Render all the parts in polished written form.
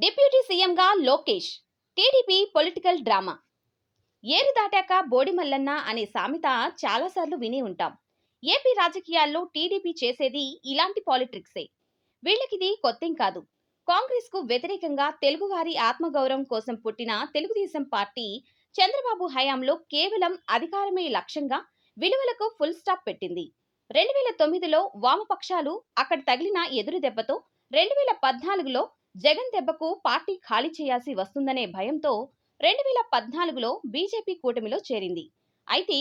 Deputy సీఎంగా Lokesh. TDP political drama. ఏరు దాటాక బోడిమల్లన్న అనే సామెత చాలాసార్లు విని ఉంటాం. ఏపీ రాజకీయాల్లో టీడీపీ చేసేది ఇలాంటి పాలిటిక్సే. వీళ్ళకిది కొత్తేం కాదు. కాంగ్రెస్ కు వ్యతిరేకంగా తెలుగువారి ఆత్మగౌరవం కోసం పుట్టిన తెలుగుదేశం పార్టీ చంద్రబాబు హయాంలో కేవలం అధికారమే లక్ష్యంగా విలువలకు ఫుల్ స్టాప్ పెట్టింది. 2009లో వామపక్షాలు అక్కడ తగిలిన ఎదురు దెబ్బతో 2014లో జగన్ దెబ్బకు పార్టీ ఖాళీ చేయాల్సి వస్తుందనే భయంతో 2014లో బీజేపీ కూటమిలో చేరింది. అయితే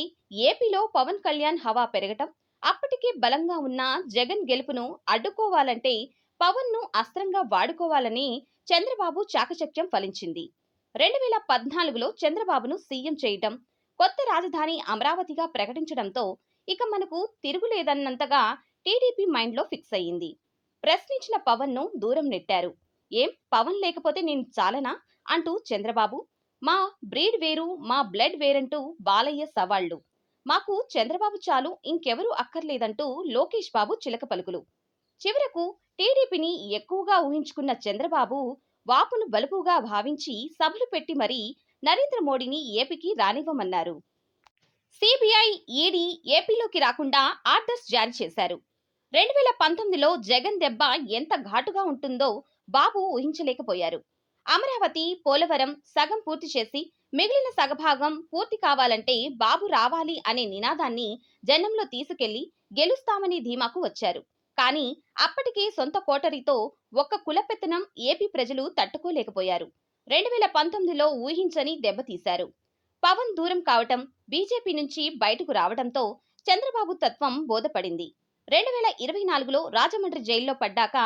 ఏపీలో పవన్ కళ్యాణ్ హవా పెరగటం, అప్పటికే బలంగా ఉన్న జగన్ గెలుపును అడ్డుకోవాలంటే పవన్ ను అస్త్రంగా వాడుకోవాలని చంద్రబాబు చాకచక్యం ఫలించింది. 2014లో చంద్రబాబును సీఎం చేయటం, కొత్త రాజధాని అమరావతిగా ప్రకటించడంతో ఇక మనకు తిరుగులేదన్నంతగా టీడీపీ మైండ్లో ఫిక్స్ అయ్యింది. ప్రశ్నించిన పవన్ ను దూరం నెట్టారు. ఏం పవన్ లేకపోతే నేను చాలనా అంటూ చంద్రబాబు, మా బ్రీడ్ వేరు మా బ్లడ్ వేరంటూ బాలయ్య సవాళ్లు, మాకు చంద్రబాబు చాలు ఇంకెవరూ అక్కర్లేదంటూ లోకేష్ బాబు చిలక పలుకులు. చివరకు టీడీపీని ఎక్కువగా ఊహించుకున్న చంద్రబాబు వాపును బలుపుగా భావించి సభలు పెట్టి మరీ నరేంద్ర మోడీని ఏపీకి రానివ్వమన్నారు. సిబిఐ, ఈడీ ఏపీలోకి రాకుండా ఆర్డర్స్ జారీ చేశారు. 2019లో జగన్ దెబ్బ ఎంత ఘాటుగా ఉంటుందో బాబు ఊహించలేకపోయారు. అమరావతి, పోలవరం సగం పూర్తి చేసి మిగిలిన సగభాగం పూర్తి కావాలంటే బాబు రావాలి అనే నినాదాన్ని జనంలో తీసుకెళ్లి గెలుస్తామని ధీమాకు వచ్చారు. కానీ అప్పటికే సొంత కోటరీతో ఒక్క కులపెత్తనం ఏపీ ప్రజలు తట్టుకోలేకపోయారు. 2019లో ఊహించని దెబ్బతీశారు. పవన్ దూరం కావటం, బీజేపీ నుంచి బయటకు రావడంతో చంద్రబాబు తత్వం బోధపడింది. 2024లో రాజమండ్రి జైల్లో పడ్డాక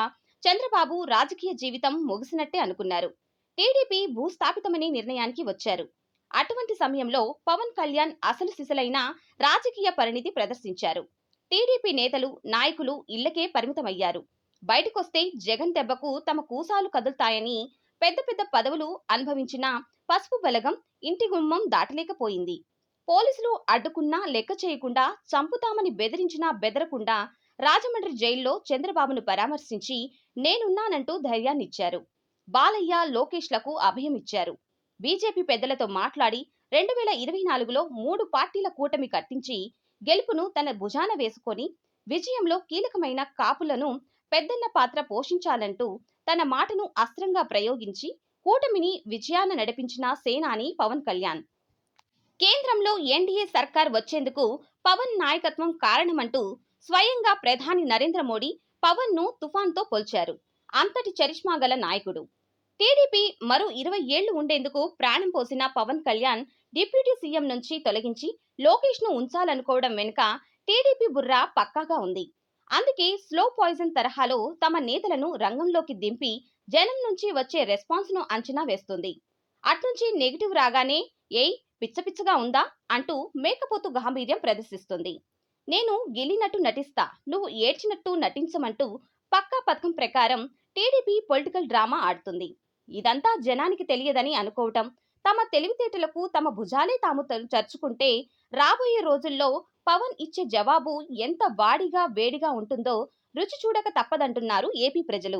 చంద్రబాబు రాజకీయ జీవితం ముగిసినట్టే అనుకున్నారు. టీడీపీ భూస్థాపితమనే నిర్ణయానికి వచ్చారు. అటువంటి సమయంలో పవన్ కళ్యాణ్ అసలు సిసలైన రాజకీయ పరిణితి ప్రదర్శించారు. టీడీపీ నేతలు, నాయకులు ఇళ్లకే పరిమితమయ్యారు. బయటకొస్తే జగన్ దెబ్బకు తమ కూసాలు కదులుతాయని పెద్ద పెద్ద పదవులు అనుభవించిన పసుపు బలగం ఇంటి గుమ్మం దాటలేకపోయింది. పోలీసులు అడ్డుకున్నా లెక్క చేయకుండా, చంపుతామని బెదిరించినా బెదరకుండా రాజమండ్రి జైల్లో చంద్రబాబును పరామర్శించి నేనున్నానంటూ ధైర్యాన్నిచ్చారు. బాలయ్య, లోకేష్లకు అభయం ఇచ్చారు. బీజేపీ పెద్దలతో మాట్లాడి 2024లో 3 పార్టీల కూటమి కట్టించి గెలుపును తన భుజాన వేసుకొని విజయంలో కీలకమైన కాపులను పెద్దన్న పాత్ర పోషించాలంటూ తన మాటను అస్త్రంగా ప్రయోగించి కూటమిని విజయాన నడిపించిన సేనాని పవన్ కళ్యాణ్. కేంద్రంలో ఎన్డీఏ సర్కార్ వచ్చేందుకు పవన్ నాయకత్వం కారణమంటూ స్వయంగా ప్రధాని నరేంద్ర మోడీ పవన్ ను తుఫాన్తో పోల్చారు. అంతటి చరిష్మా గల నాయకుడు. టీడీపీ మరో 20 ఏళ్లు ఉండేందుకు ప్రాణం పోసిన పవన్ కళ్యాణ్ డిప్యూటీ సీఎం నుంచి తొలగించి లోకేష్ ను ఉంచాలనుకోవడం వెనుక టీడీపీ బుర్ర పక్కాగా ఉంది. అందుకే స్లో పాయిజన్ తరహాలో తమ నేతలను రంగంలోకి దింపి జనం నుంచి వచ్చే రెస్పాన్స్ ను అంచనా వేస్తుంది. అట్నుంచి నెగిటివ్ రాగానే ఏయ్ పిచ్చపిచ్చగా ఉందా అంటూ మేకపోతు గాంభీర్యం ప్రదర్శిస్తుంది. నేను గిల్లినట్టు నటిస్తా, నువ్వు ఏడ్చినట్టు నటించమంటూ పక్కా పథకం ప్రకారం టీడీపీ పొలిటికల్ డ్రామా ఆడుతుంది. ఇదంతా జనానికి తెలియదని అనుకోవటం, తమ తెలివితేటలకు తమ భుజాలే తాము చర్చుకుంటే రాబోయే రోజుల్లో పవన్ ఇచ్చే జవాబు ఎంత వాడిగా వేడిగా ఉంటుందో రుచి చూడక తప్పదంటున్నారు ఏపీ ప్రజలు.